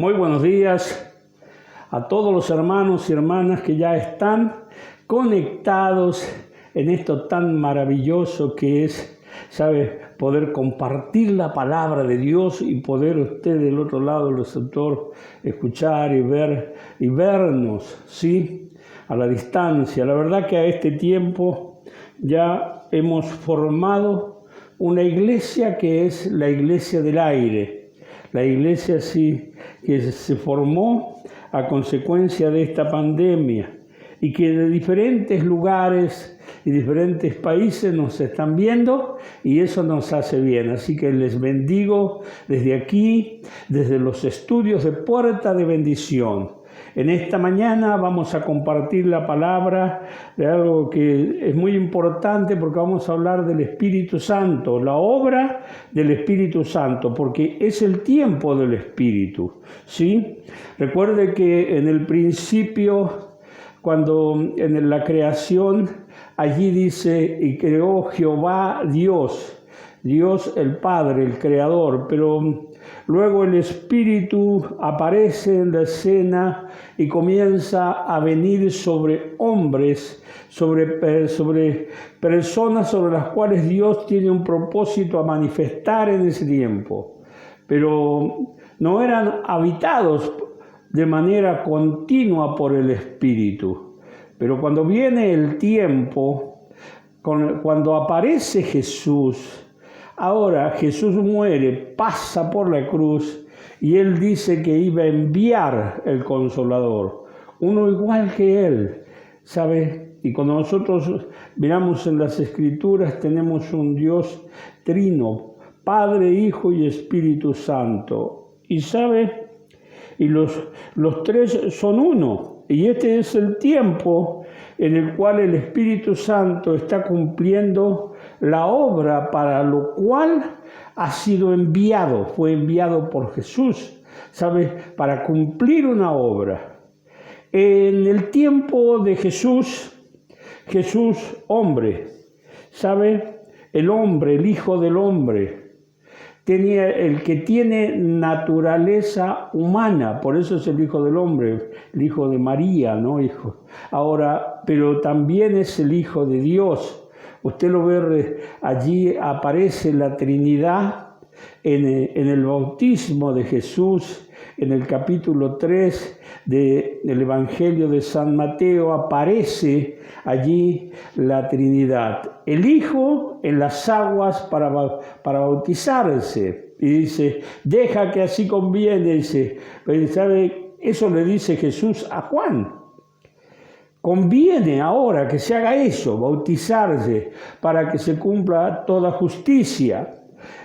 Muy buenos días a todos los hermanos y hermanas que ya están conectados en esto tan maravilloso que es, poder compartir la palabra de Dios y poder usted del otro lado del receptor escuchar y ver y vernos, ¿sí? A la distancia. La verdad que a este tiempo ya hemos formado una iglesia que es la iglesia del aire. La iglesia sí que se formó a consecuencia de esta pandemia y que de diferentes lugares y diferentes países nos están viendo y eso nos hace bien. Así que les bendigo desde aquí, desde los estudios de Puerta de Bendición. En esta mañana vamos a compartir la palabra de algo que es muy importante porque vamos a hablar del Espíritu Santo, la obra del Espíritu Santo, porque es el tiempo del Espíritu, ¿sí? Recuerde que en el principio, cuando en la creación, allí dice, y creó Jehová Dios, Dios el Padre, el Creador, pero luego el Espíritu aparece en la escena y comienza a venir sobre hombres, sobre personas sobre las cuales Dios tiene un propósito a manifestar en ese tiempo. Pero no eran habitados de manera continua por el Espíritu. Pero cuando viene el tiempo, cuando aparece Jesús, ahora Jesús muere, pasa por la cruz y Él dice que iba a enviar el Consolador, uno igual que Él, ¿sabe? Y cuando nosotros miramos en las Escrituras tenemos un Dios trino, Padre, Hijo y Espíritu Santo. Y ¿sabe? Y los tres son uno. Y este es el tiempo en el cual el Espíritu Santo está cumpliendo la obra para lo cual ha sido enviado, fue enviado por Jesús, ¿sabe? Para cumplir una obra. En el tiempo de Jesús hombre, ¿sabe? El hombre, el Hijo del Hombre, tenía el que tiene naturaleza humana, por eso es el Hijo del Hombre, el Hijo de María, ¿no? Hijo. Ahora, pero también es el Hijo de Dios. Usted lo ve, allí aparece la Trinidad en el bautismo de Jesús, en el capítulo 3 del Evangelio de San Mateo, aparece allí la Trinidad. El Hijo en las aguas para bautizarse. Y dice, deja que así conviene, dice, ¿sabe? Eso le dice Jesús a Juan. Conviene ahora que se haga eso, bautizarse, para que se cumpla toda justicia.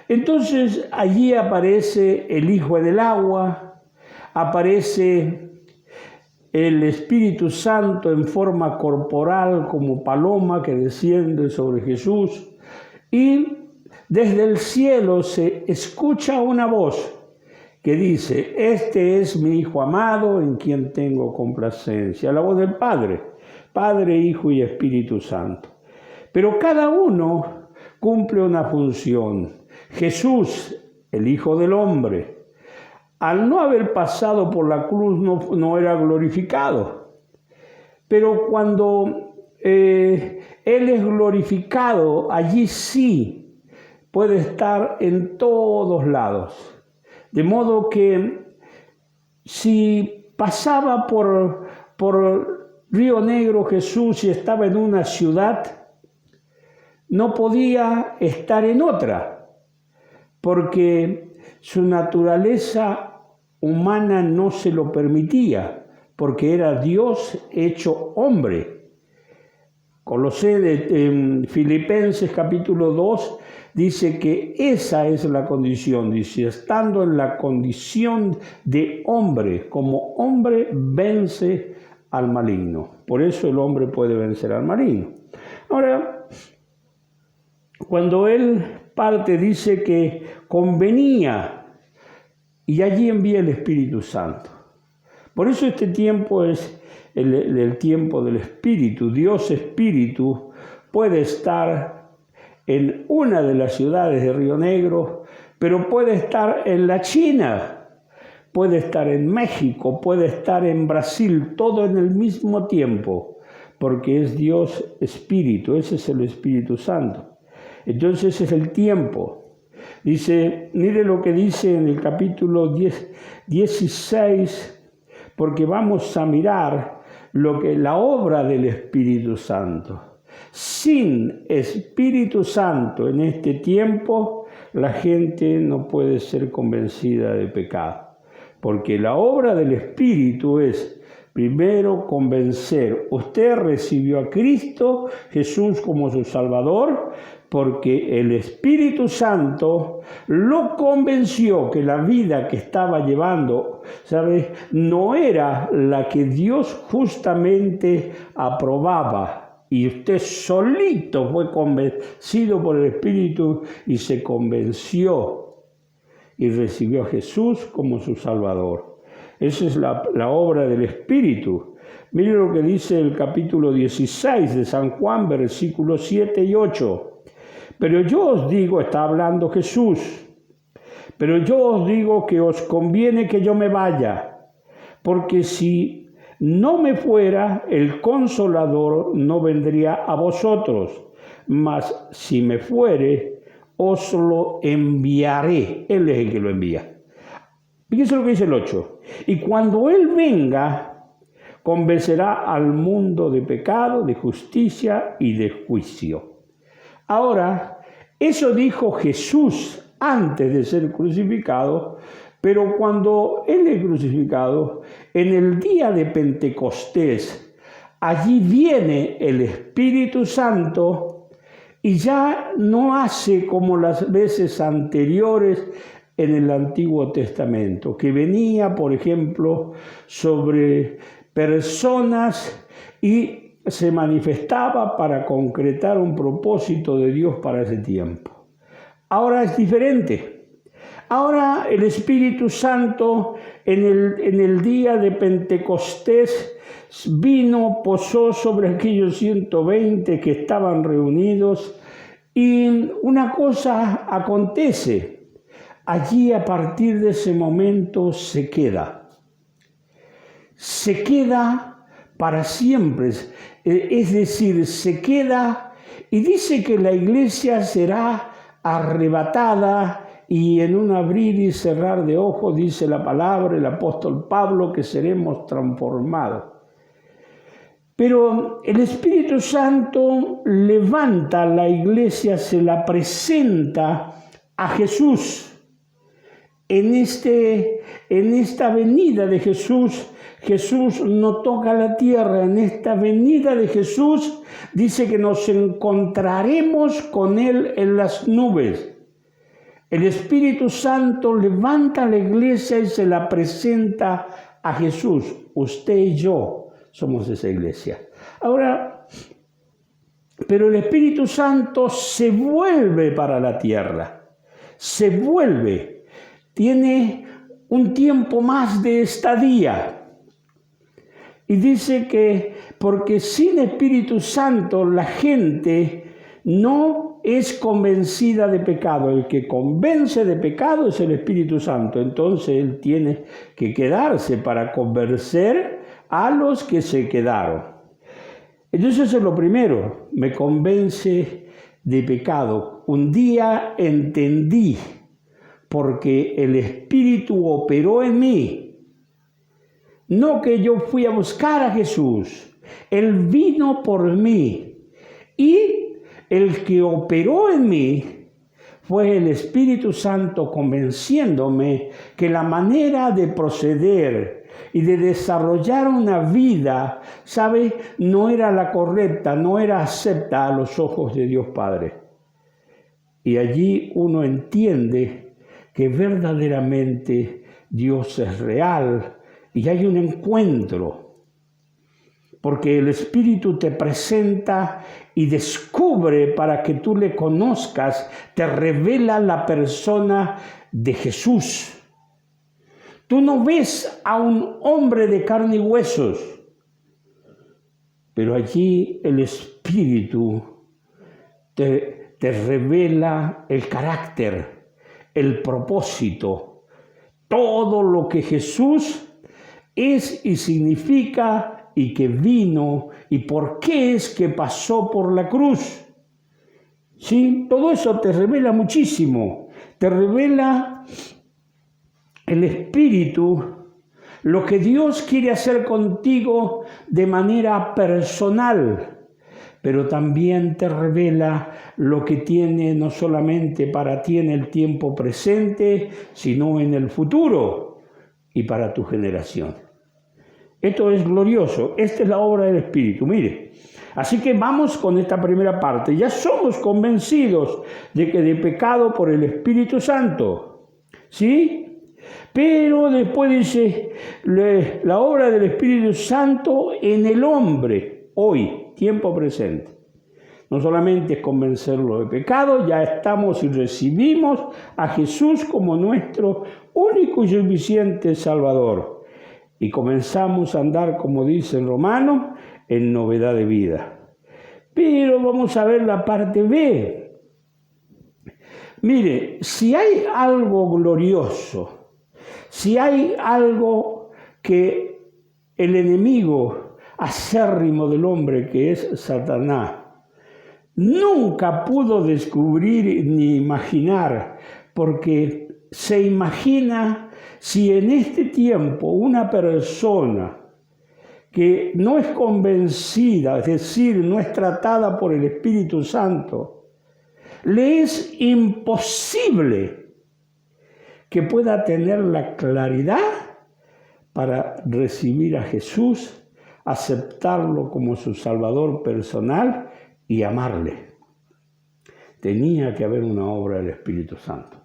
Entonces allí aparece el Hijo del agua, aparece el Espíritu Santo en forma corporal como paloma que desciende sobre Jesús y desde el cielo se escucha una voz que dice, este es mi Hijo amado en quien tengo complacencia. La voz del Padre, Padre, Hijo y Espíritu Santo. Pero cada uno cumple una función. Jesús, el Hijo del Hombre, al no haber pasado por la cruz no era glorificado. Pero cuando Él es glorificado, allí sí puede estar en todos lados. De modo que si pasaba por Río Negro Jesús y estaba en una ciudad, no podía estar en otra, porque su naturaleza humana no se lo permitía, porque era Dios hecho hombre. En Filipenses capítulo 2 dice que esa es la condición, dice, estando en la condición de hombre, como hombre vence al maligno. Por eso el hombre puede vencer al maligno. Ahora, cuando él parte dice que convenía y allí envía el Espíritu Santo. Por eso este tiempo es el tiempo del Espíritu. Dios Espíritu puede estar en una de las ciudades de Río Negro, pero puede estar en la China, puede estar en México, puede estar en Brasil, todo en el mismo tiempo, porque es Dios Espíritu, ese es el Espíritu Santo. Entonces es el tiempo. Dice, mire lo que dice en el capítulo 16, porque vamos a mirar la obra del Espíritu Santo. Sin Espíritu Santo en este tiempo, la gente no puede ser convencida de pecado. Porque la obra del Espíritu es, primero, convencer. Usted recibió a Cristo Jesús como su Salvador, porque el Espíritu Santo lo convenció que la vida que estaba llevando, ¿sabes?, no era la que Dios justamente aprobaba. Y usted solito fue convencido por el Espíritu y se convenció y recibió a Jesús como su Salvador. Esa es la obra del Espíritu. Mire lo que dice el capítulo 16 de San Juan, versículos 7 y 8. Pero yo os digo, está hablando Jesús, pero yo os digo que os conviene que yo me vaya, porque si no me fuera, el Consolador no vendría a vosotros, mas si me fuere, os lo enviaré. Él es el que lo envía. Fíjense lo que dice el 8. Y cuando Él venga, convencerá al mundo de pecado, de justicia y de juicio. Ahora, eso dijo Jesús antes de ser crucificado, pero cuando Él es crucificado, en el día de Pentecostés, allí viene el Espíritu Santo y ya no hace como las veces anteriores en el Antiguo Testamento, que venía, por ejemplo, sobre personas y se manifestaba para concretar un propósito de Dios para ese tiempo. Ahora es diferente. Ahora el Espíritu Santo en el día de Pentecostés vino, posó sobre aquellos 120 que estaban reunidos y una cosa acontece. Allí a partir de ese momento se queda para siempre, es decir, se queda y dice que la iglesia será arrebatada y en un abrir y cerrar de ojos, dice la palabra, el apóstol Pablo, que seremos transformados. Pero el Espíritu Santo levanta a la iglesia, se la presenta a Jesús. En esta venida de Jesús, Jesús no toca la tierra. En esta venida de Jesús dice que nos encontraremos con Él en las nubes. El Espíritu Santo levanta a la iglesia y se la presenta a Jesús. Usted y yo somos esa iglesia. Ahora, pero el Espíritu Santo se vuelve para la tierra. Se vuelve. Tiene un tiempo más de estadía. Y dice que porque sin Espíritu Santo la gente no es convencida de pecado. El que convence de pecado es el Espíritu Santo. Entonces Él tiene que quedarse para convencer a los que se quedaron. Entonces eso es lo primero. Me convence de pecado. Un día entendí, porque el Espíritu operó en mí. No que yo fui a buscar a Jesús. Él vino por mí. Y el que operó en mí fue el Espíritu Santo convenciéndome que la manera de proceder y de desarrollar una vida, ¿sabe?, no era la correcta, no era acepta a los ojos de Dios Padre. Y allí uno entiende que verdaderamente Dios es real y hay un encuentro. Porque el Espíritu te presenta y descubre para que tú le conozcas, te revela la persona de Jesús. Tú no ves a un hombre de carne y huesos, pero allí el Espíritu te revela el carácter, el propósito, todo lo que Jesús es y significa y que vino y por qué es que pasó por la cruz. ¿Sí? Todo eso te revela muchísimo, te revela el Espíritu, lo que Dios quiere hacer contigo de manera personal, pero también te revela lo que tiene no solamente para ti en el tiempo presente, sino en el futuro y para tu generación. Esto es glorioso, esta es la obra del Espíritu, mire. Así que vamos con esta primera parte. Ya somos convencidos de que de pecado por el Espíritu Santo, ¿sí? Pero después dice, la obra del Espíritu Santo en el hombre, hoy, tiempo presente. No solamente es convencerlo de pecado, ya estamos y recibimos a Jesús como nuestro único y suficiente Salvador. Y comenzamos a andar, como dice el Romano, en novedad de vida. Pero vamos a ver la parte B. Mire, si hay algo glorioso, si hay algo que el enemigo acérrimo del hombre, que es Satanás, nunca pudo descubrir ni imaginar, porque se imagina si en este tiempo una persona que no es convencida, es decir, no es tratada por el Espíritu Santo, le es imposible que pueda tener la claridad para recibir a Jesús, aceptarlo como su Salvador personal y amarle. Tenía que haber una obra del Espíritu Santo.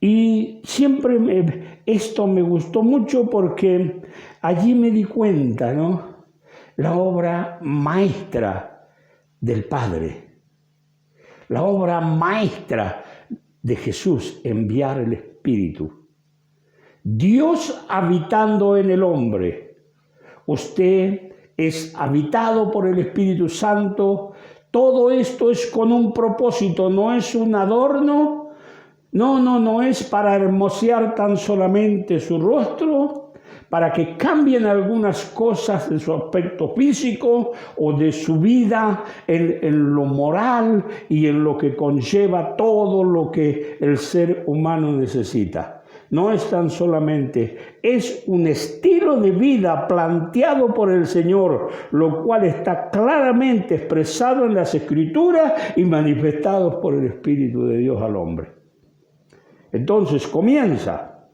Y siempre esto me gustó mucho porque allí me di cuenta, ¿no? La obra maestra del Padre, la obra maestra de Jesús, enviar el Espíritu. Dios habitando en el hombre. Usted es habitado por el Espíritu Santo. Todo esto es con un propósito, no es un adorno. No es para hermosear tan solamente su rostro, para que cambien algunas cosas de su aspecto físico o de su vida en lo moral y en lo que conlleva todo lo que el ser humano necesita. No es tan solamente, es un estilo de vida planteado por el Señor, lo cual está claramente expresado en las Escrituras y manifestado por el Espíritu de Dios al hombre. Entonces comienza.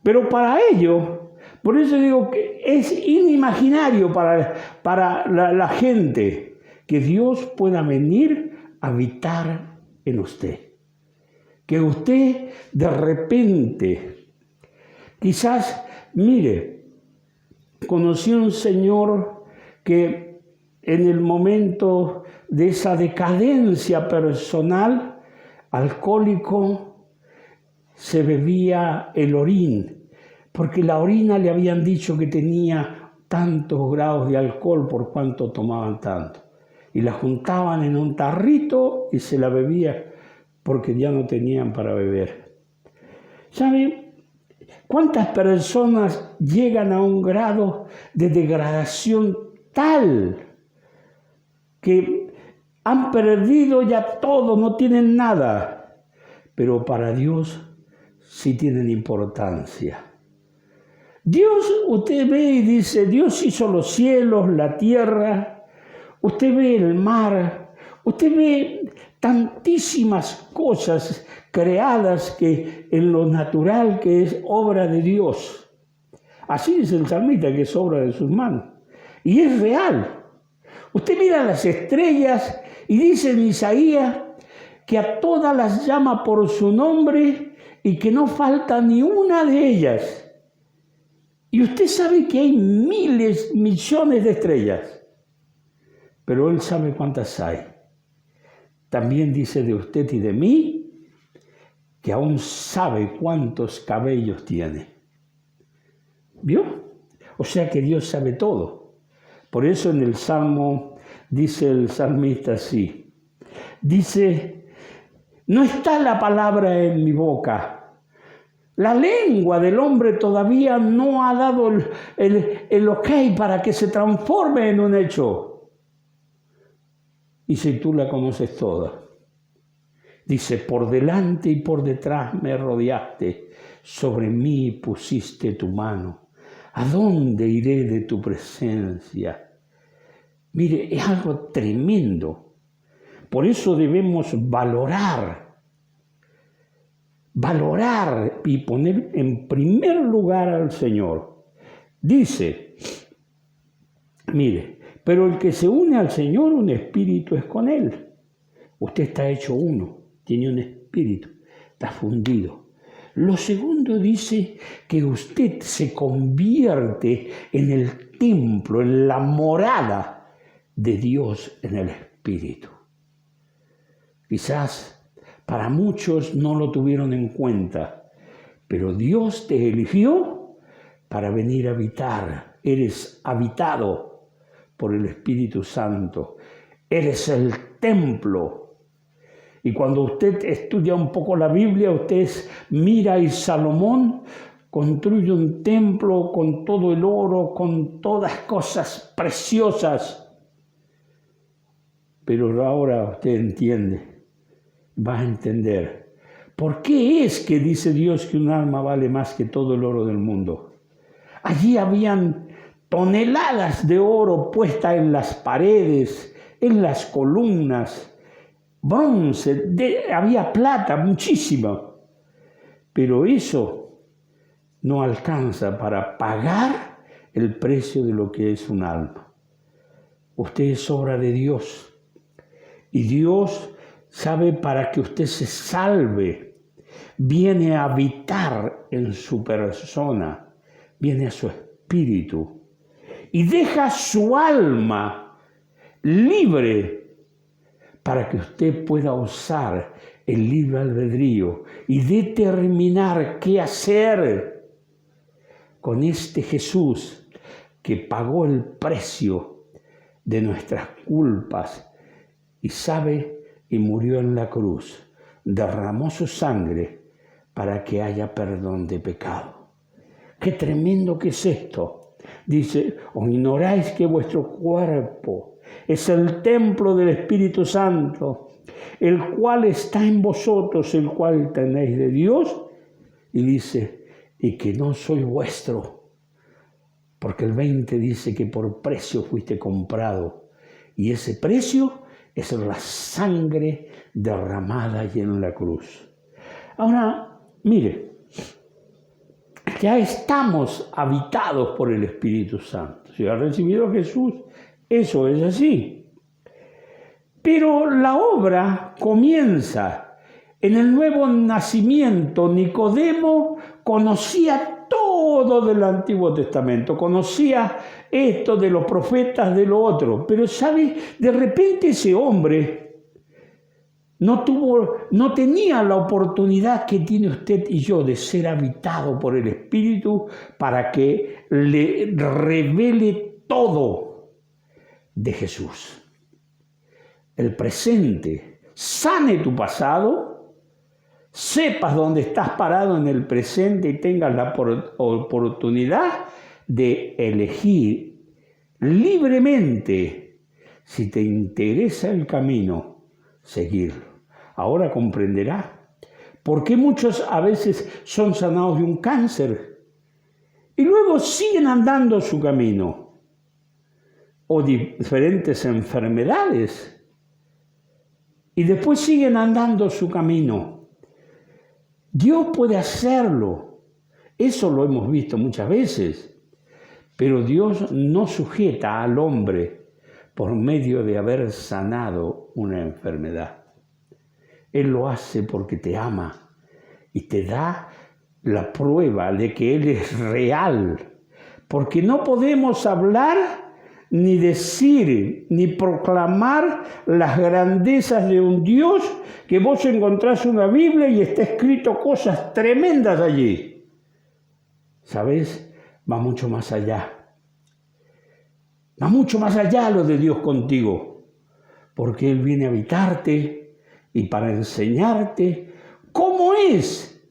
Pero para ello, por eso digo que es inimaginario para la gente que Dios pueda venir a habitar en usted. Que usted de repente, quizás, mire, conocí a un señor que en el momento de esa decadencia personal, alcohólico, se bebía el orín, porque la orina le habían dicho que tenía tantos grados de alcohol por cuanto tomaban tanto. Y la juntaban en un tarrito y se la bebía porque ya no tenían para beber. ¿Sabe cuántas personas llegan a un grado de degradación tal que han perdido ya todo, no tienen nada? Pero para Dios sí tienen importancia. Dios, usted ve y dice, Dios hizo los cielos, la tierra, usted ve el mar, usted ve tantísimas cosas creadas que en lo natural que es obra de Dios. Así dice el salmista, que es obra de sus manos. Y es real. Usted mira las estrellas y dice en Isaías que a todas las llama por su nombre y que no falta ni una de ellas. Y usted sabe que hay miles, millones de estrellas, pero Él sabe cuántas hay. También dice de usted y de mí que aún sabe cuántos cabellos tiene. ¿Vio? O sea que Dios sabe todo. Por eso en el Salmo dice el salmista así. Dice, no está la palabra en mi boca, La lengua del hombre todavía no ha dado el ok para que se transforme en un hecho. Y si tú la conoces toda. Dice, por delante y por detrás me rodeaste, sobre mí pusiste tu mano. ¿A dónde iré de tu presencia? Mire, es algo tremendo. Por eso debemos valorar y poner en primer lugar al Señor. Dice, mire, pero el que se une al Señor, un espíritu es con Él. Usted está hecho uno, tiene un espíritu, está fundido. Lo segundo dice que usted se convierte en el templo, en la morada de Dios en el espíritu. Quizás para muchos no lo tuvieron en cuenta, pero Dios te eligió para venir a habitar. Eres habitado por el Espíritu Santo. Eres el templo. Y cuando usted estudia un poco la Biblia, usted mira y Salomón construye un templo con todo el oro, con todas cosas preciosas. Pero ahora usted entiende. Va a entender. ¿Por qué es que dice Dios que un alma vale más que todo el oro del mundo? Allí habían toneladas de oro puestas en las paredes, en las columnas, bronce, había plata, muchísima. Pero eso no alcanza para pagar el precio de lo que es un alma. Usted es obra de Dios. Y Dios sabe, para que usted se salve, viene a habitar en su persona, viene a su espíritu y deja su alma libre para que usted pueda usar el libre albedrío y determinar qué hacer con este Jesús que pagó el precio de nuestras culpas y sabe y murió en la cruz, derramó su sangre para que haya perdón de pecado. ¡Qué tremendo que es esto! Dice, ¿o ignoráis que vuestro cuerpo es el templo del Espíritu Santo, el cual está en vosotros, el cual tenéis de Dios? Y dice, y que no soy vuestro, porque el 20 dice que por precio fuiste comprado, y ese precio es la sangre derramada allí en la cruz. Ahora, mire, ya estamos habitados por el Espíritu Santo. Si ha recibido a Jesús, eso es así. Pero la obra comienza en el nuevo nacimiento. Nicodemo conocía todo del Antiguo Testamento, conocía esto de los profetas, de lo otro, pero sabe, de repente ese hombre no tenía la oportunidad que tiene usted y yo de ser habitado por el Espíritu para que le revele todo de Jesús. El presente, sane tu pasado, sepas dónde estás parado en el presente y tengas la oportunidad de elegir libremente, si te interesa el camino, seguirlo. Ahora comprenderás por qué muchos a veces son sanados de un cáncer y luego siguen andando su camino, o diferentes enfermedades, y después siguen andando su camino. Dios puede hacerlo, eso lo hemos visto muchas veces. Pero Dios no sujeta al hombre por medio de haber sanado una enfermedad. Él lo hace porque te ama y te da la prueba de que Él es real. Porque no podemos hablar, ni decir, ni proclamar las grandezas de un Dios que vos encontrás una Biblia y está escrito cosas tremendas allí. ¿Sabes? Va mucho más allá. Va mucho más allá lo de Dios contigo. Porque Él viene a habitarte y para enseñarte cómo es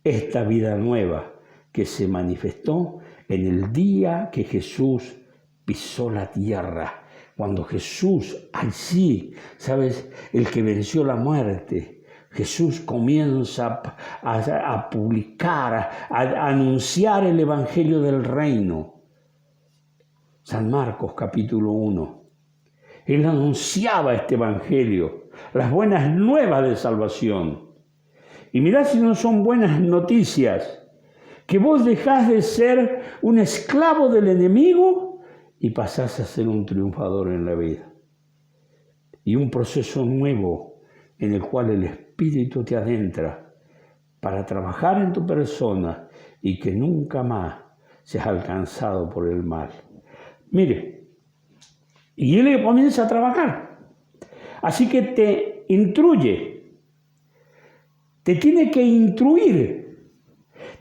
esta vida nueva que se manifestó en el día que Jesús pisó la tierra. Cuando Jesús, allí, ¿sabes? El que venció la muerte, Jesús comienza a publicar, a anunciar el Evangelio del Reino. San Marcos capítulo 1. Él anunciaba este Evangelio, las buenas nuevas de salvación. Y mirá si no son buenas noticias, que vos dejás de ser un esclavo del enemigo y pasás a ser un triunfador en la vida. Y un proceso nuevo en el cual el Espíritu te adentra para trabajar en tu persona y que nunca más seas alcanzado por el mal. Mire, y Él comienza a trabajar. Así que te instruye, te tiene que instruir,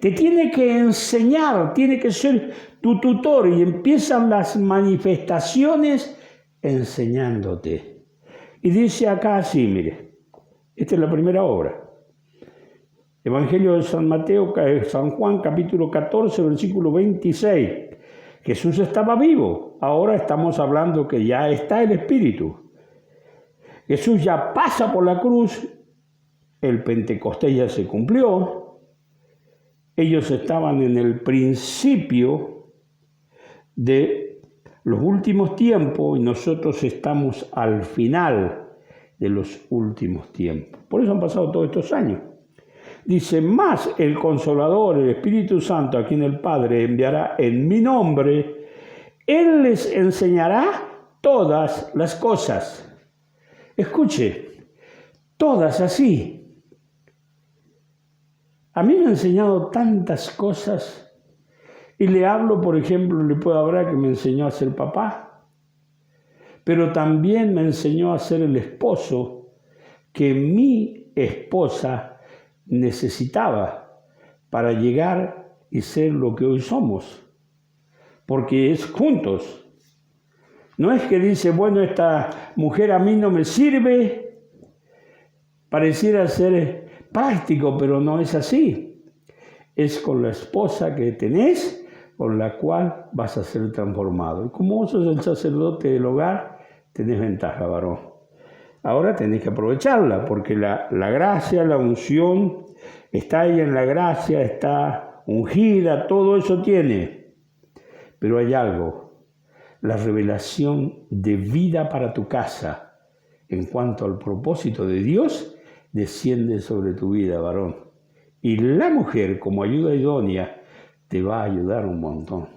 te tiene que enseñar, tiene que ser tu tutor y empiezan las manifestaciones enseñándote. Y dice acá así, mire, esta es la primera obra. Evangelio de San Juan, capítulo 14, versículo 26. Jesús estaba vivo, ahora estamos hablando que ya está el Espíritu. Jesús ya pasa por la cruz, el Pentecostés ya se cumplió, ellos estaban en el principio de los últimos tiempos y nosotros estamos al final de los últimos tiempos. Por eso han pasado todos estos años. Dice, más el Consolador, el Espíritu Santo, a quien el Padre enviará en mi nombre, Él les enseñará todas las cosas. Escuche, todas así. A mí me ha enseñado tantas cosas y le hablo, por ejemplo, le puedo hablar que me enseñó a ser papá, pero también me enseñó a ser el esposo que mi esposa necesitaba para llegar y ser lo que hoy somos, porque es juntos. No es que dice, bueno, esta mujer a mí no me sirve, pareciera ser práctico, pero no es así. Es con la esposa que tenés, con la cual vas a ser transformado. Y como vos sos el sacerdote del hogar, tenés ventaja, varón. Ahora tenés que aprovecharla, porque la gracia, la unción, está ahí en la gracia, está ungida, todo eso tiene. Pero hay algo, la revelación de vida para tu casa, en cuanto al propósito de Dios, desciende sobre tu vida, varón. Y la mujer, como ayuda idónea, te va a ayudar un montón.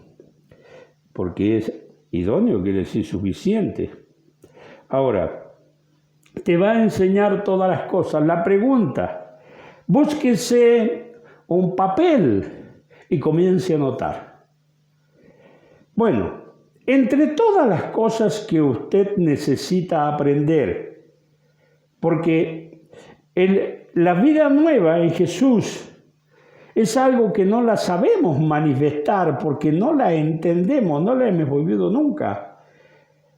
Porque es idóneo, quiere decir suficiente. Ahora, te va a enseñar todas las cosas. La pregunta, búsquese un papel y comience a anotar. Bueno, entre todas las cosas que usted necesita aprender, porque la vida nueva en Jesús es algo que no la sabemos manifestar porque no la entendemos, no la hemos vivido nunca.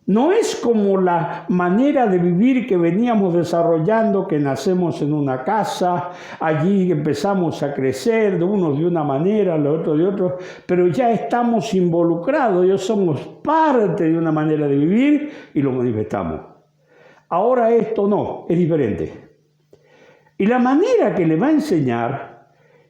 No es como la manera de vivir que veníamos desarrollando, que nacemos en una casa, allí empezamos a crecer, de unos de una manera, los otros de otra, pero ya estamos involucrados, ya somos parte de una manera de vivir y lo manifestamos. Ahora esto no, es diferente. Y la manera que le va a enseñar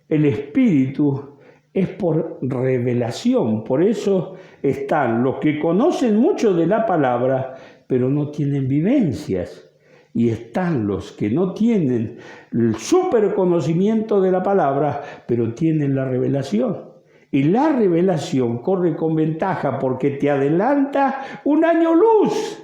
el Espíritu es por revelación. Por eso están los que conocen mucho de la palabra, pero no tienen vivencias. Y están los que no tienen el súper conocimiento de la palabra, pero tienen la revelación. Y la revelación corre con ventaja porque te adelanta un año luz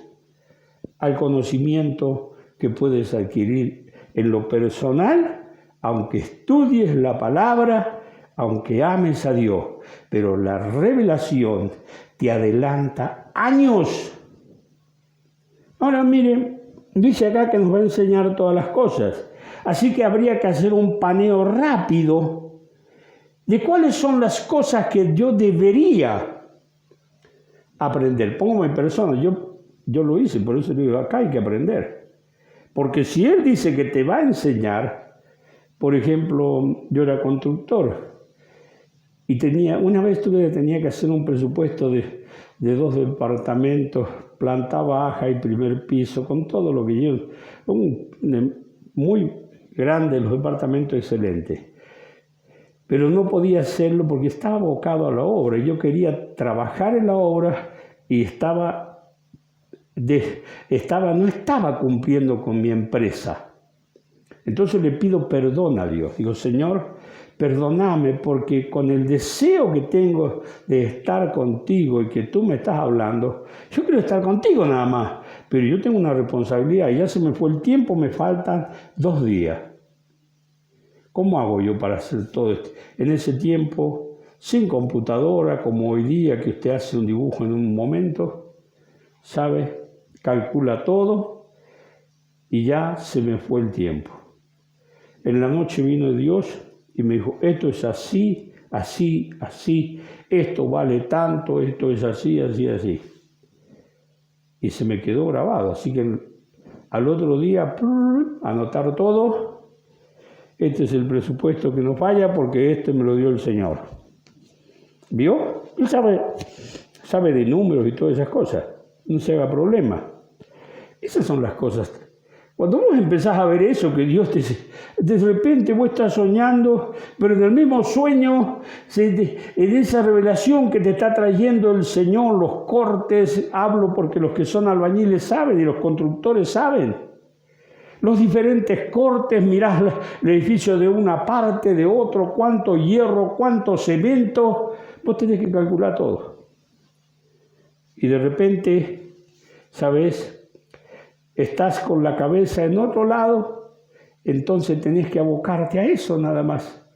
al conocimiento que puedes adquirir en lo personal, aunque estudies la palabra, aunque ames a Dios, pero la revelación te adelanta años. Ahora miren, dice acá que nos va a enseñar todas las cosas, así que habría que hacer un paneo rápido de cuáles son las cosas que yo debería aprender. Pongo mi persona, yo lo hice, por eso digo, acá hay que aprender. Porque si Él dice que te va a enseñar, Por ejemplo, yo era constructor y una vez tenía que hacer un presupuesto de 2 departamentos, planta baja y primer piso, con todo lo que lleva. Muy grande, los departamentos excelentes. Pero no podía hacerlo porque estaba abocado a la obra. Yo quería trabajar en la obra y no estaba cumpliendo con mi empresa. Entonces le pido perdón a Dios. Digo, Señor, perdóname porque con el deseo que tengo de estar contigo y que tú me estás hablando, yo quiero estar contigo nada más, pero yo tengo una responsabilidad y ya se me fue el tiempo, me faltan 2 días. ¿Cómo hago yo para hacer todo esto? En ese tiempo, sin computadora, como hoy día que usted hace un dibujo en un momento, ¿sabe? Calcula todo y ya se me fue el tiempo. En la noche vino Dios y me dijo, esto es así, así, así, esto vale tanto, esto es así, así, así. Y se me quedó grabado, así que al otro día, anotar todo. Este es el presupuesto que no falla porque este me lo dio el Señor. ¿Vio? Él sabe de números y todas esas cosas. No se haga problema. Esas son las cosas. Cuando vos empezás a ver eso, que Dios de repente vos estás soñando, pero en el mismo sueño, en esa revelación que te está trayendo el Señor, los cortes, hablo porque los que son albañiles saben y los constructores saben. Los diferentes cortes, mirás el edificio de una parte, de otro, cuánto hierro, cuánto cemento, vos tenés que calcular todo. Y de repente, ¿sabes? Estás con la cabeza en otro lado, entonces tenés que abocarte a eso nada más.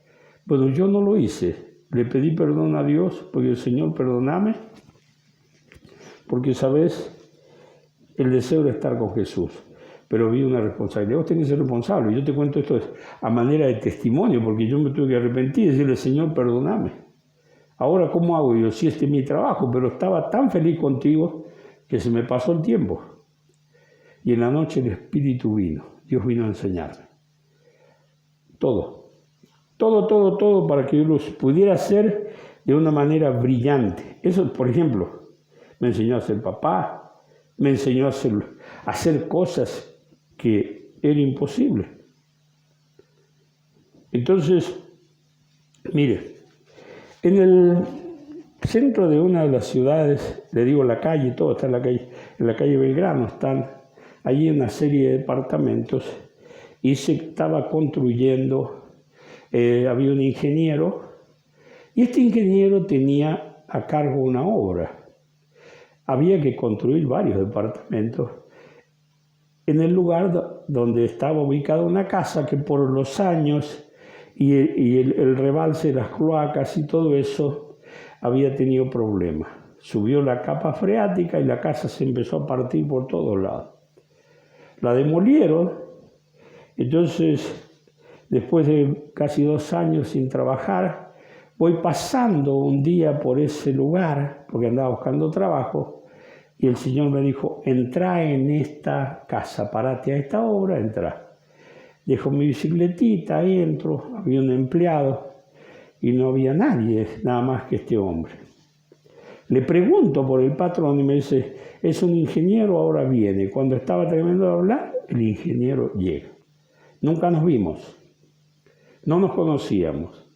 Bueno, yo no lo hice. Le pedí perdón a Dios, porque el Señor, perdóname, porque, ¿sabes? El deseo de estar con Jesús. Pero vi una responsabilidad. Vos tenés que ser responsable. Yo te cuento esto a manera de testimonio, porque yo me tuve que arrepentir y decirle, Señor, perdóname. Ahora, ¿cómo hago yo? Sí, este es mi trabajo, pero estaba tan feliz contigo que se me pasó el tiempo. Y en la noche el Espíritu vino. Dios vino a enseñarme. Todo. Todo para que yo los pudiera hacer de una manera brillante. Eso, por ejemplo, me enseñó a ser papá, me enseñó a hacer cosas que era imposible. Entonces, mire, en el centro de una de las ciudades, le digo la calle, todo está en la calle Belgrano, están allí una serie de departamentos y se estaba construyendo, había un ingeniero y este ingeniero tenía a cargo una obra. Había que construir varios departamentos en el lugar donde estaba ubicada una casa que por los años y el rebalse de las cloacas y todo eso había tenido problemas. Subió la capa freática y la casa se empezó a partir por todos lados. La demolieron, entonces después de casi 2 años sin trabajar, voy pasando un día por ese lugar, porque andaba buscando trabajo, y el Señor me dijo, entra en esta casa, parate a esta obra, entra. Dejo mi bicicletita, ahí entro, había un empleado y no había nadie, nada más que este hombre. Le pregunto por el patrón y me dice, es un ingeniero, ahora viene. Cuando estaba terminando de hablar, el ingeniero llega. Nunca nos vimos, no nos conocíamos.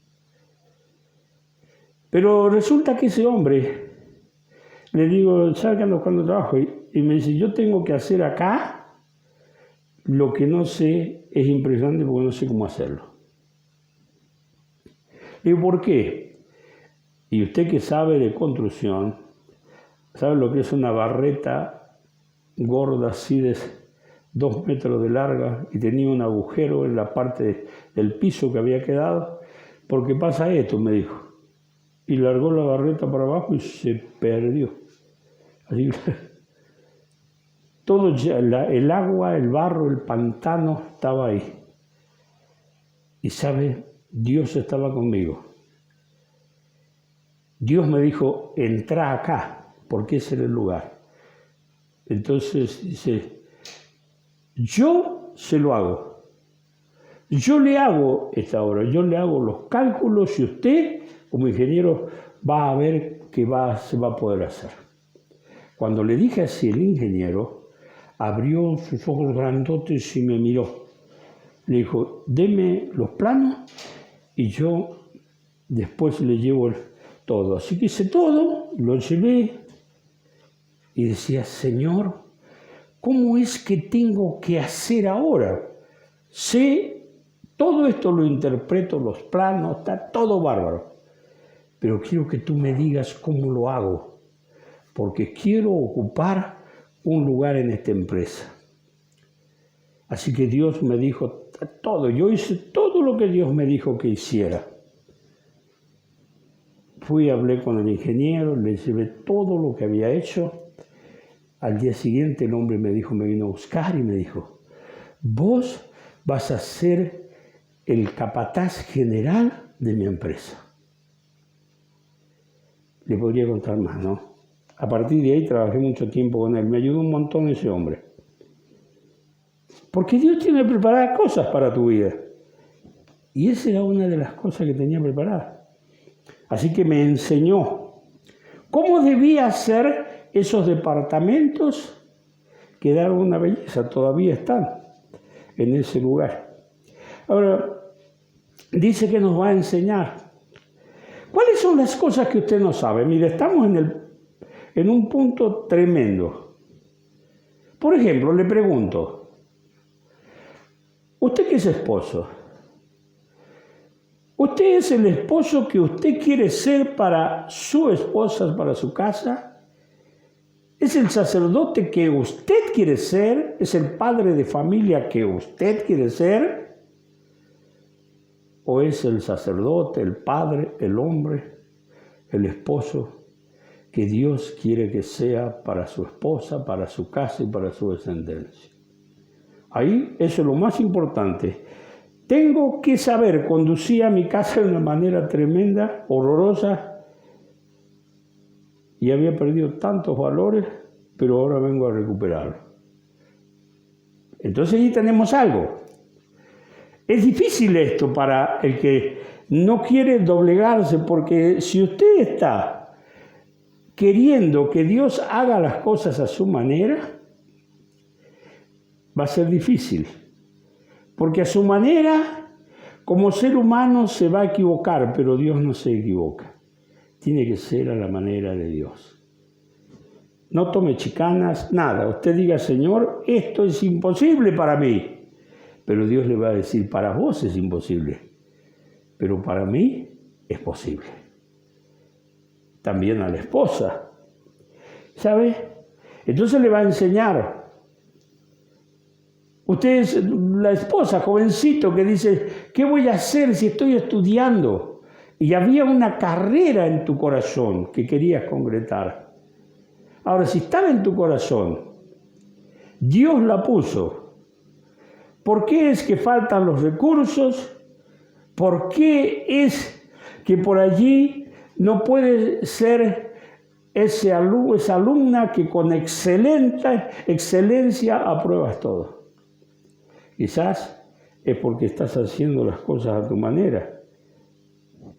Pero resulta que ese hombre, le digo, ¿sabes qué ando buscando trabajo? Y me dice, yo tengo que hacer acá lo que no sé, es impresionante porque no sé cómo hacerlo. Le digo, ¿por qué? Y usted que sabe de construcción, sabe lo que es una barreta gorda así de 2 metros de larga y tenía un agujero en la parte del piso que había quedado, porque pasa esto, me dijo. Y largó la barreta para abajo y se perdió. Así, todo el agua, el barro, el pantano estaba ahí. Y sabe, Dios estaba conmigo. Dios me dijo, entra acá, porque ese era el lugar. Entonces dice, yo se lo hago. Yo le hago esta obra, yo le hago los cálculos y usted, como ingeniero, va a ver que se va a poder hacer. Cuando le dije así, el ingeniero abrió sus ojos grandotes y me miró. Le dijo, deme los planos y yo después le llevo todo. Así que hice todo, lo llevé y decía, Señor, ¿cómo es que tengo que hacer ahora? Sé, todo esto lo interpreto, los planos, está todo bárbaro. Pero quiero que tú me digas cómo lo hago, porque quiero ocupar un lugar en esta empresa. Así que Dios me dijo todo, yo hice todo lo que Dios me dijo que hiciera. Fui, hablé con el ingeniero, le llevé todo lo que había hecho. Al día siguiente el hombre me vino a buscar y me dijo, vos vas a ser el capataz general de mi empresa. Le podría contar más, ¿no? A partir de ahí trabajé mucho tiempo con él. Me ayudó un montón ese hombre. Porque Dios tiene preparadas cosas para tu vida. Y esa era una de las cosas que tenía preparadas. Así que me enseñó cómo debía hacer esos departamentos que daron una belleza. Todavía están en ese lugar. Ahora, dice que nos va a enseñar. ¿Cuáles son las cosas que usted no sabe? Mire, estamos en un punto tremendo. Por ejemplo, le pregunto, ¿usted qué es esposo? ¿Usted es el esposo que usted quiere ser para su esposa, para su casa? ¿Es el sacerdote que usted quiere ser? ¿Es el padre de familia que usted quiere ser? ¿O es el sacerdote, el padre, el hombre, el esposo que Dios quiere que sea para su esposa, para su casa y para su descendencia? Ahí eso es lo más importante. Tengo que saber, conducía mi casa de una manera tremenda, horrorosa, y había perdido tantos valores, pero ahora vengo a recuperarlo. Entonces ahí tenemos algo. Es difícil esto para el que no quiere doblegarse, porque si usted está queriendo que Dios haga las cosas a su manera, va a ser difícil. Porque a su manera, como ser humano, se va a equivocar, pero Dios no se equivoca. Tiene que ser a la manera de Dios. No tome chicanas, nada. Usted diga, Señor, esto es imposible para mí. Pero Dios le va a decir, para vos es imposible, pero para mí es posible. También a la esposa, ¿sabe? Entonces le va a enseñar. Usted es la esposa, jovencito, que dice, ¿qué voy a hacer si estoy estudiando? Y había una carrera en tu corazón que querías concretar. Ahora, si estaba en tu corazón, Dios la puso. ¿Por qué es que faltan los recursos? ¿Por qué es que por allí no puede ser esa alumna que con excelencia apruebas todo? Quizás es porque estás haciendo las cosas a tu manera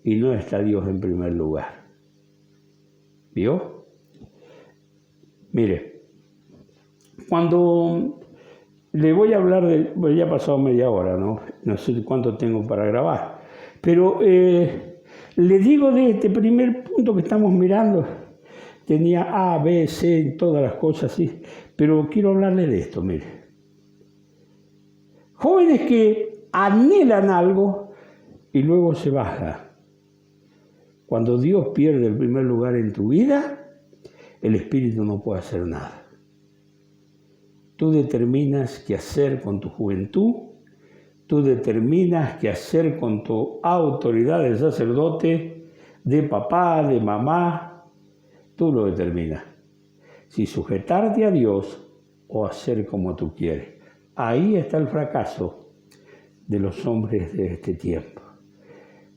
y no está Dios en primer lugar. ¿Vio? Mire, cuando le voy a hablar ya ha pasado media hora, ¿no? No sé cuánto tengo para grabar. Pero le digo de este primer punto que estamos mirando, tenía A, B, C, todas las cosas así. Pero quiero hablarle de esto, mire. Jóvenes que anhelan algo y luego se baja. Cuando Dios pierde el primer lugar en tu vida, el Espíritu no puede hacer nada. Tú determinas qué hacer con tu juventud, tú determinas qué hacer con tu autoridad de sacerdote, de papá, de mamá, tú lo determinas. Si sujetarte a Dios o hacer como tú quieres. Ahí está el fracaso de los hombres de este tiempo.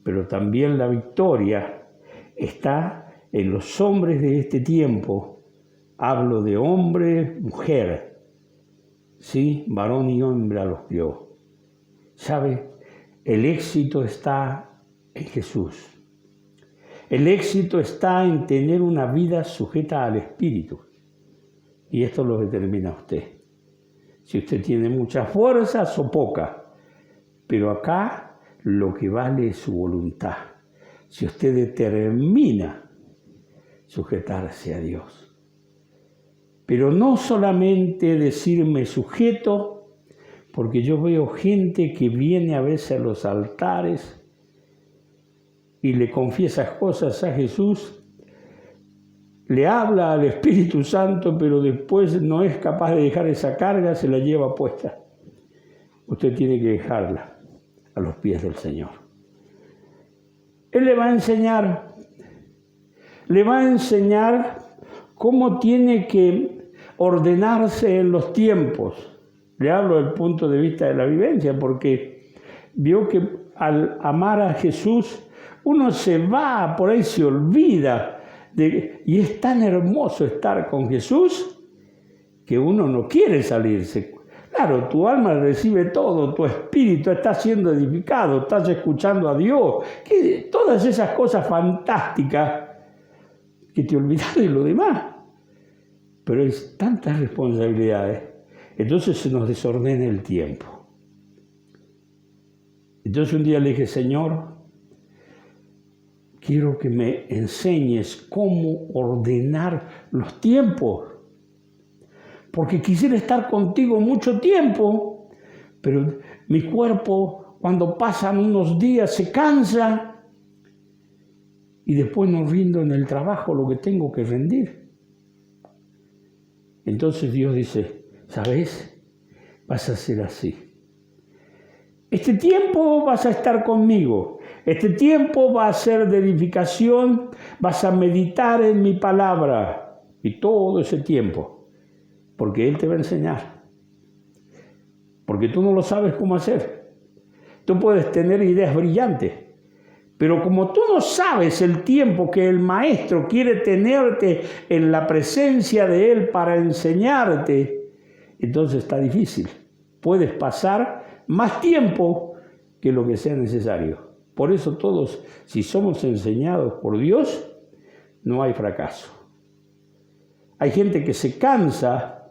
Pero también la victoria está en los hombres de este tiempo. Hablo de hombre, mujer. Sí, varón y hembra los crió. ¿Sabe? El éxito está en Jesús. El éxito está en tener una vida sujeta al Espíritu. Y esto lo determina usted. Si usted tiene muchas fuerzas o poca. Pero acá lo que vale es su voluntad. Si usted determina sujetarse a Dios. Pero no solamente decirme sujeto, porque yo veo gente que viene a veces a los altares y le confiesa cosas a Jesús, le habla al Espíritu Santo, pero después no es capaz de dejar esa carga, se la lleva puesta. Usted tiene que dejarla a los pies del Señor. Él le va a enseñar cómo tiene que ordenarse en los tiempos. Le hablo desde el punto de vista de la vivencia, porque vio que al amar a Jesús, uno se va, por ahí se olvida, y es tan hermoso estar con Jesús que uno no quiere salirse. Claro, tu alma recibe todo, tu espíritu está siendo edificado, estás escuchando a Dios, todas esas cosas fantásticas que te olvidas de lo demás. Pero hay tantas responsabilidades, entonces se nos desordena el tiempo. Entonces un día le dije, Señor, quiero que me enseñes cómo ordenar los tiempos, porque quisiera estar contigo mucho tiempo, pero mi cuerpo cuando pasan unos días se cansa y después no rindo en el trabajo lo que tengo que rendir. Entonces Dios dice, ¿sabes? Vas a ser así. Este tiempo vas a estar conmigo. Este tiempo va a ser de edificación. Vas a meditar en mi palabra. Y todo ese tiempo. Porque Él te va a enseñar. Porque tú no lo sabes cómo hacer. Tú puedes tener ideas brillantes. Pero como tú no sabes el tiempo que el maestro quiere tenerte en la presencia de Él para enseñarte, entonces está difícil. Puedes pasar más tiempo que lo que sea necesario. Por eso todos, si somos enseñados por Dios, no hay fracaso. Hay gente que se cansa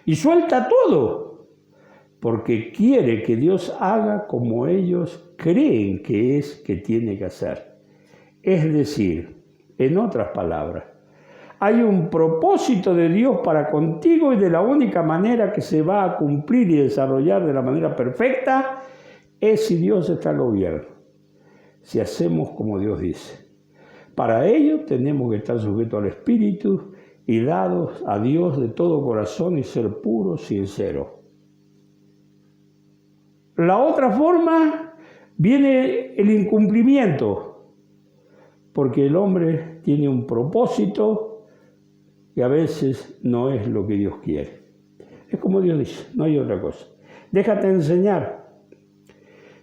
y suelta todo, porque quiere que Dios haga como ellos creen que tiene que hacer. Es decir, en otras palabras, hay un propósito de Dios para contigo y de la única manera que se va a cumplir y desarrollar de la manera perfecta es si Dios está al gobierno, si hacemos como Dios dice. Para ello tenemos que estar sujetos al Espíritu y dados a Dios de todo corazón y ser puros, sinceros. La otra forma viene el incumplimiento, porque el hombre tiene un propósito que a veces no es lo que Dios quiere. Es como Dios dice, no hay otra cosa. Déjate enseñar.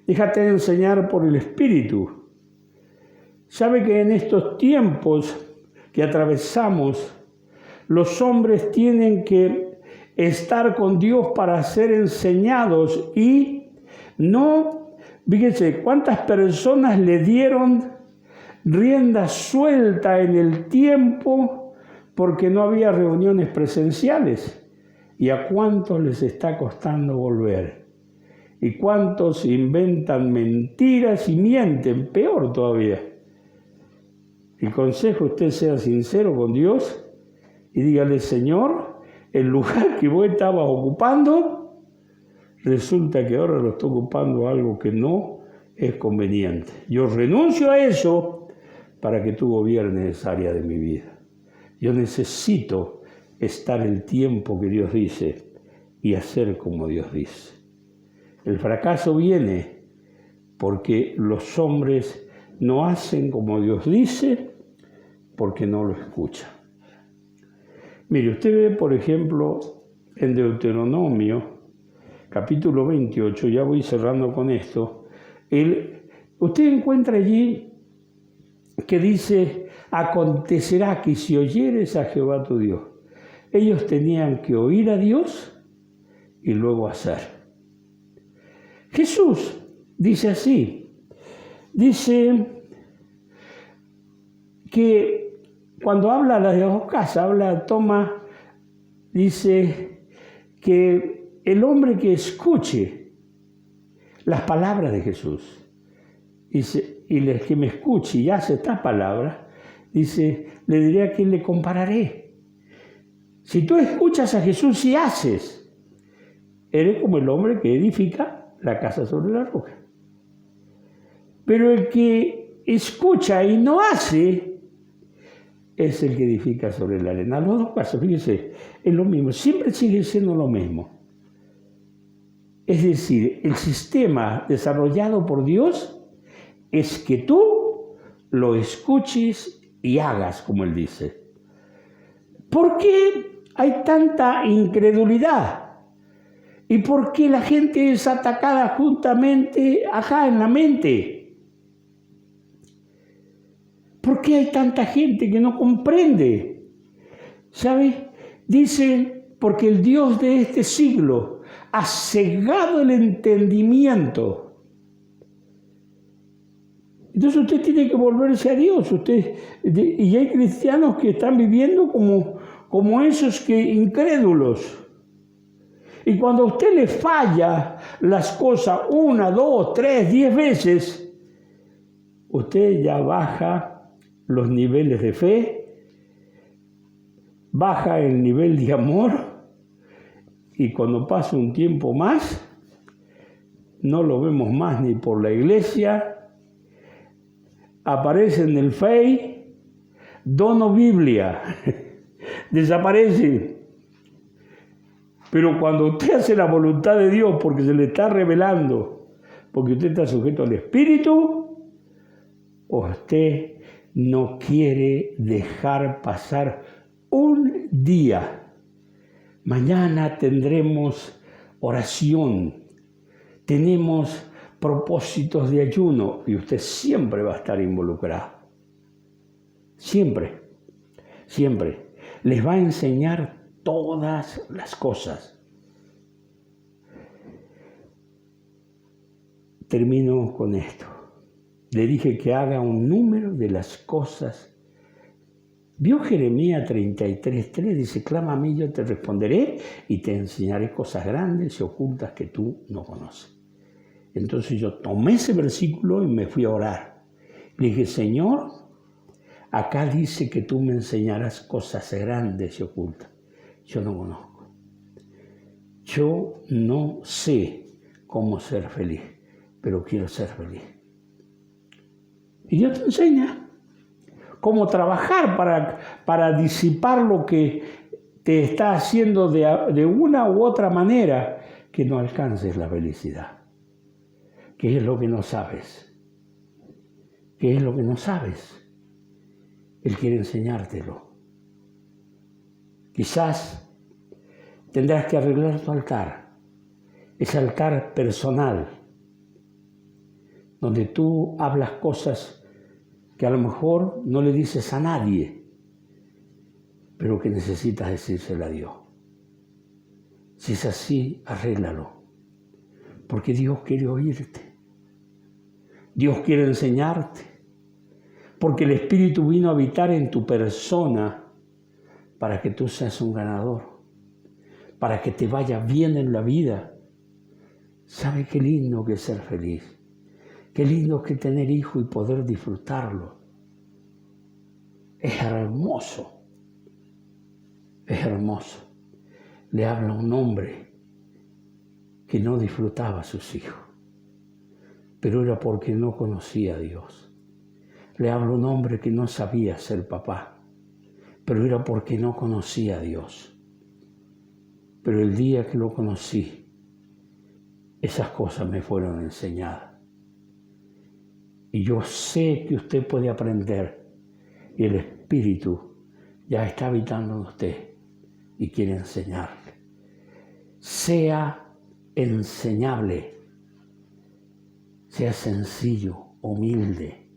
Déjate enseñar por el Espíritu. Sabe que en estos tiempos que atravesamos, los hombres tienen que estar con Dios para ser enseñados y no, fíjense, cuántas personas le dieron rienda suelta en el tiempo porque no había reuniones presenciales. ¿Y a cuántos les está costando volver? ¿Y cuántos inventan mentiras y mienten? Peor todavía. El consejo, usted sea sincero con Dios y dígale, Señor, el lugar que vos estabas ocupando, resulta que ahora lo estoy ocupando algo que no es conveniente. Yo renuncio a eso para que tú gobiernes esa área de mi vida. Yo necesito estar el tiempo que Dios dice y hacer como Dios dice. El fracaso viene porque los hombres no hacen como Dios dice porque no lo escuchan. Mire, usted ve, por ejemplo, en Deuteronomio, capítulo 28, ya voy cerrando con esto, usted encuentra allí que dice, acontecerá que si oyeres a Jehová tu Dios, ellos tenían que oír a Dios y luego hacer. Jesús dice así, dice que cuando habla de las dos casas, toma, dice que el hombre que escuche las palabras de Jesús, dice, y el que me escuche y hace estas palabras, dice, le diré a quién le compararé. Si tú escuchas a Jesús y haces, eres como el hombre que edifica la casa sobre la roca. Pero el que escucha y no hace, es el que edifica sobre la arena. Los dos casos, fíjense, es lo mismo, siempre sigue siendo lo mismo. Es decir, el sistema desarrollado por Dios es que tú lo escuches y hagas, como Él dice. ¿Por qué hay tanta incredulidad? ¿Y por qué la gente es atacada justamente acá en la mente? ¿Por qué hay tanta gente que no comprende? ¿Sabe? Dicen, porque el Dios de este siglo ha cegado el entendimiento. Entonces usted tiene que volverse a Dios. Y hay cristianos que están viviendo como esos que incrédulos. Y cuando a usted le falla las cosas 1, 2, 3, 10 veces, usted ya baja los niveles de fe, baja el nivel de amor, y cuando pasa un tiempo más, no lo vemos más ni por la iglesia, aparece en el Face, dono Biblia, desaparece. Pero cuando usted hace la voluntad de Dios, porque se le está revelando, porque usted está sujeto al Espíritu, usted no quiere dejar pasar un día. Mañana tendremos oración, tenemos propósitos de ayuno y usted siempre va a estar involucrado. Siempre, siempre. Les va a enseñar todas las cosas. Termino con esto. Le dije que haga un número de las cosas. Vio Jeremías 33:3, dice, clama a mí, yo te responderé y te enseñaré cosas grandes y ocultas que tú no conoces. Entonces yo tomé ese versículo y me fui a orar. Le dije, Señor, acá dice que tú me enseñarás cosas grandes y ocultas. Yo no conozco. Yo no sé cómo ser feliz, pero quiero ser feliz. Y Dios te enseña cómo trabajar para disipar lo que te está haciendo de una u otra manera que no alcances la felicidad. ¿Qué es lo que no sabes? ¿Qué es lo que no sabes? Él quiere enseñártelo. Quizás tendrás que arreglar tu altar, ese altar personal, donde tú hablas cosas que a lo mejor no le dices a nadie, pero que necesitas decírselo a Dios. Si es así, arréglalo, porque Dios quiere oírte. Dios quiere enseñarte, porque el Espíritu vino a habitar en tu persona para que tú seas un ganador, para que te vaya bien en la vida. ¿Sabe qué lindo que es ser feliz? Qué lindo que tener hijos y poder disfrutarlo. Es hermoso. Es hermoso. Le habla un hombre que no disfrutaba a sus hijos, pero era porque no conocía a Dios. Le habla un hombre que no sabía ser papá, pero era porque no conocía a Dios. Pero el día que lo conocí, esas cosas me fueron enseñadas. Y yo sé que usted puede aprender y el Espíritu ya está habitando en usted y quiere enseñarle. Sea enseñable, sea sencillo, humilde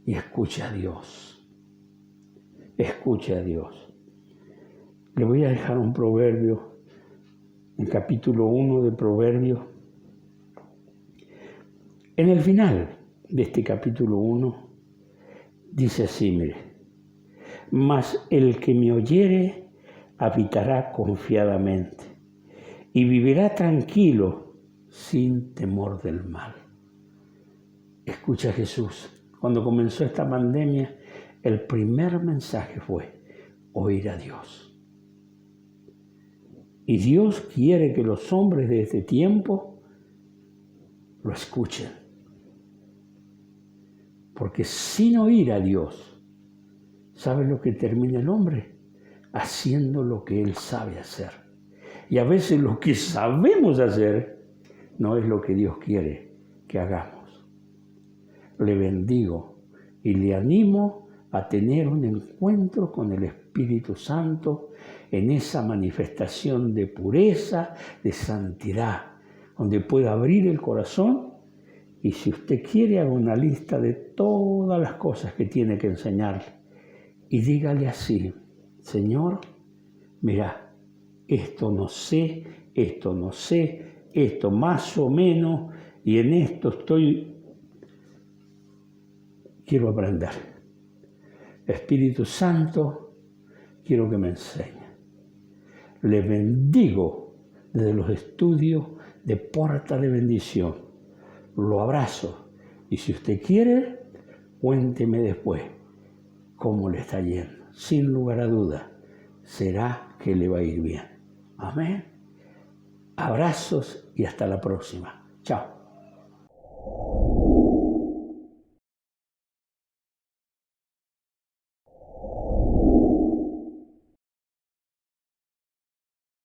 y escuche a Dios. Escuche a Dios. Le voy a dejar un proverbio, el capítulo 1 de Proverbios. En el final de este capítulo 1 dice así, mire, mas el que me oyere habitará confiadamente y vivirá tranquilo sin temor del mal. Escucha a Jesús. Cuando comenzó esta pandemia, el primer mensaje fue oír a Dios. Y Dios quiere que los hombres de este tiempo lo escuchen. Porque sin oír a Dios, ¿sabe lo que termina el hombre? Haciendo lo que él sabe hacer. Y a veces lo que sabemos hacer no es lo que Dios quiere que hagamos. Le bendigo y le animo a tener un encuentro con el Espíritu Santo en esa manifestación de pureza, de santidad, donde pueda abrir el corazón y si usted quiere haga una lista de todas las cosas que tiene que enseñarle y dígale así, Señor, mira, esto no sé, esto más o menos y en esto quiero aprender. Espíritu Santo, quiero que me enseñe. Le bendigo desde los estudios de Puerta de Bendición. Lo abrazo y si usted quiere, cuénteme después cómo le está yendo. Sin lugar a duda, será que le va a ir bien. Amén. Abrazos y hasta la próxima. Chao.